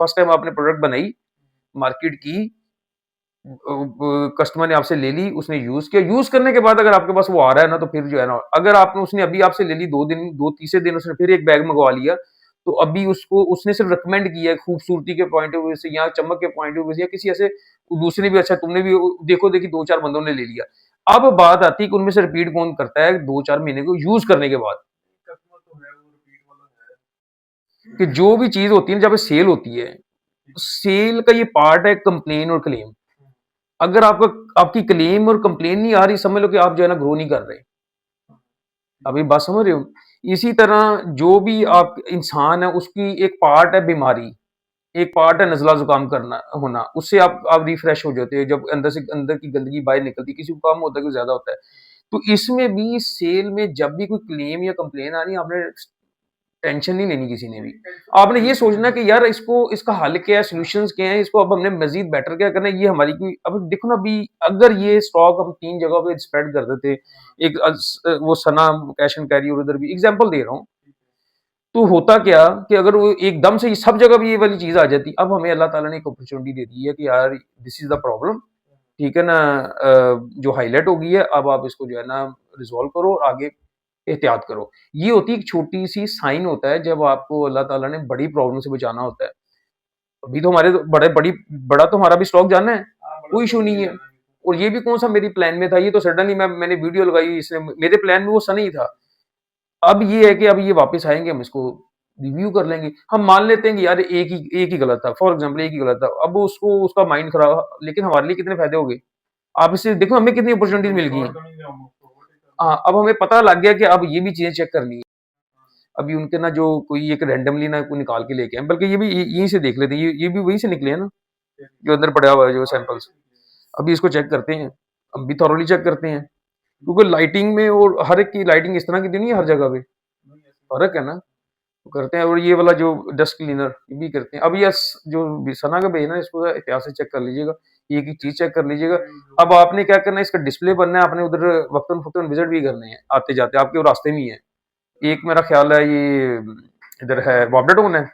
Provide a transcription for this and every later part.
First time आपने product बनाई, market की, कस्टमर ने आपसे ले ली, उसने यूज़ किया, यूज़ करने के बाद अगर आपके पास वो आ रहा है ना, तो फिर जो है ना, अगर आपने उसने अभी आपसे ले ली 2 दिन, 2 तीसरे दिन उसने फिर एक बैग मँगवा लिया, तो अभी उसको उसने सिर्फ रिकमेंड किया है खूबसूरती के पॉइंट ऑफ व्यू से या चमक के पॉइंट ऑफ व्यू से या किसी ऐसे दूसरे ने भी अच्छा तुमने भी देखो-देखी 2-4 बंदों ने ले लिया। अब बात आती है कि उनमें से रिपीट कौन करता है 2-4 महीने को यूज़ करने के बाद। कि जो भी चीज़ होती है ना, जब सेल होती है, सेल का ये पार्ट है कंप्लेन और क्लेम। अगर आपका आपकी क्लेम और कंप्लेन नहीं आ रही, समझ लो कि आप जो है ना ग्रो नहीं कर रहे। अभी बात समझ रहे हो? इसी तरह जो भी आप इंसान है उसकी एक पार्ट है बीमारी, एक पार्ट है नज़ला ज़ुकाम करना होना, उससे आप रिफ्रेश हो जाते हो जब अंदर से अंदर की गंदगी बाहर निकलती है, किसी को कम होता है, कोई ज़्यादा होता है। तो इसमें भी सेल में जब भी कोई क्लेम या कंप्लेन आ रही है, आपने टेंशन नहीं लेनी किसी ने भी। आपने ये सोचना कि यार इसको इसका हल क्या है, सॉल्यूशंस क्या हैं, इसको अब हमने मज़ीद बेटर क्या करना है, ये हमारी कोई अब देखो ना अभी अगर ये स्टॉक हम 3 जगह पे स्प्रेड कर देते, एक वो सना कैश एंड कैरी और उधर भी एग्ज़ाम्पल दे रहा हूँ। तो होता क्या कि अगर वो एकदम से सब जगह भी ये वाली चीज़ आ जाती, अब हमें अल्लाह ताला ने एक अपॉर्च्युनिटी दे दी है कि यार दिस इज़ द प्रॉब्लम, ठीक है ना? जो हाइलाइट हो गई है, अब आप इसको जो है ना रिज़ॉल्व करो और आगे एहतियात करो। ये होती है एक छोटी-सी साइन होता है जब आपको अल्लाह ताला ने बड़ी प्रॉब्लम से बचाना होता है। अभी तो हमारे तो बड़ा तो हमारा भी स्टॉक जाना है, कोई इश्यू नहीं है। और ये भी कौन-सा मेरी प्लान में था, ये तो सडनली मैंने वीडियो लगाई इसने मेरे प्लान में वो सा नहीं था। अब ये है कि अब ये वापस आएँगे, हम इसको रिव्यू कर लेंगे। हम मान लेते हैं कि यार एक ही गलत था, फॉर एग्ज़ाम्पल एक ही गलत था। अब उसको उसका माइंड खराब, लेकिन हमारे लिए कितने फ़ायदे हो गए। आप इससे देखो हमें कितनी अपॉर्च्युनिटीज़ मिल गई हैं। हाँ, अब हमें पता लग गया कि अब ये भी चीज़ें चेक करनी है। अभी उनके ना जो कोई एक रैंडमली ना कोई निकाल के लेके आए, बल्कि ये भी यहीं से देख लेते हैं, ये भी वहीं से निकले हैं ना, जो अंदर पड़ा हुआ है जो सैंपल्स। अभी इसको चेक करते हैं, अब भी थॉरोली चेक करते हैं, क्योंकि लाइटिंग में और हर एक की लाइटिंग इस तरह की तो नहीं है हर जगह पे, फ़र्क है ना। तो करते हैं और ये वाला जो डस्ट क्लीनर ये भी करते हैं। अब ये जो सना का पेज है ना, इसको एहतियात से चेक कर लीजिएगा, एक-एक चीज़ चेक कर लीजिएगा। अब आपने क्या करना है, इसका डिस्प्ले बनना है, आपने उधर वक्तन-फ़ुक्तन विज़िट भी करने हैं, आते-जाते आपके वो रास्ते में ही है। एक मेरा ख़्याल है ये इधर है बॉर्डर टाउन है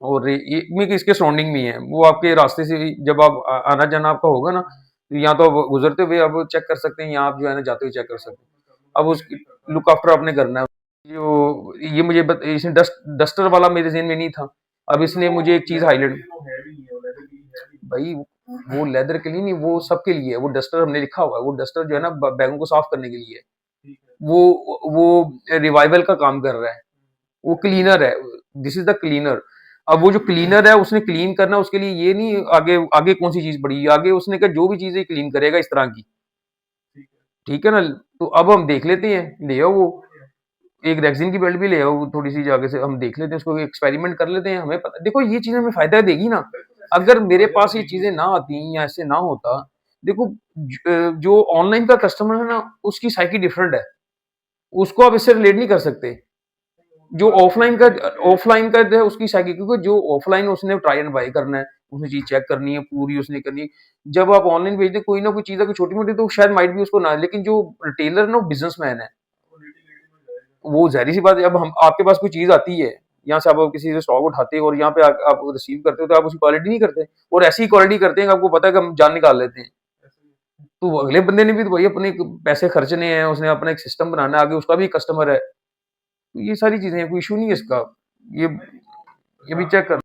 और ये में इसके सराउंडिंग में ही है। वो आपके रास्ते से जब आप आना-जाना आपका होगा ना, तो या तो आप गुज़रते हुए आप चेक कर सकते हैं या आप जो है ना जाते हुए चेक कर सकते हैं। अब उसकी लुक आफ्टर आपने करना है। जो ये मुझे इसने डस्टर वाला मेरे ज़हन में नहीं था। अब इसने मुझे एक चीज़ हाइलाइट भाई वो लेदर के लिए नहीं, वो सबके लिए है। वो डस्टर हमने लिखा हुआ है। वो डस्टर जो है ना बैगों को साफ करने के लिए है। वो रिवाइवल का काम कर रहा है। वो क्लीनर है। This is the cleaner. अब वो जो क्लीनर है उसने क्लीन करना, उसके लिए ये नहीं आगे आगे कौन सी चीज़ पड़ी है। आगे उसने कहा जो भी चीज़ें क्लीन करेगा इस तरह की। ठीक है ना? तो अब हम देख लेते हैं, ले आओ वो एक रेक्सिन की बेल्ट भी ले आओ थोड़ी-सी आगे से हम देख लेते हैं, उसको एक्सपेरिमेंट कर लेते हैं। हमें पता देखो ये चीज़ हमें फ़ायदा देगी ना। अगर मेरे पास ये चीज़ें ना आती या ऐसे ना होता, देखो जो ऑनलाइन का कस्टमर है ना उसकी साइकी डिफरेंट है। उसको आप इससे रिलेट नहीं कर सकते। जो ऑफलाइन का जो है उसकी साइकी, क्योंकि जो ऑफलाइन उसने ट्राई एंड बाय करना है, उसने चीज़ चेक करनी है, पूरी उसने करनी है। जब आप ऑनलाइन भेजते हैं कोई ना कोई चीज़ अगर छोटी-मोटी तो शायद माइट भी उसको ना, लेकिन जो रिटेलर है ना वो बिज़नेसमैन है। वो ज़ाहिर-सी बात है, अब हम आपके पास कोई चीज़ आती है, यहाँ से आप किसी से स्टॉक उठाते हो और यहाँ पे आप रिसीव करते हो तो आप उसकी क्वालिटी नहीं करते और ऐसी क्वालिटी करते हैं कि आपको पता है कि हम जान निकाल लेते हैं। तो अगले बंदे ने भी तो भाई अपने पैसे खर्चने हैं, उसने अपना एक सिस्टम बनाना है, आगे उसका भी कस्टमर है। तो ये सारी चीज़ें हैं, कोई इश्यू नहीं है इसका। ये ये भी चेक कर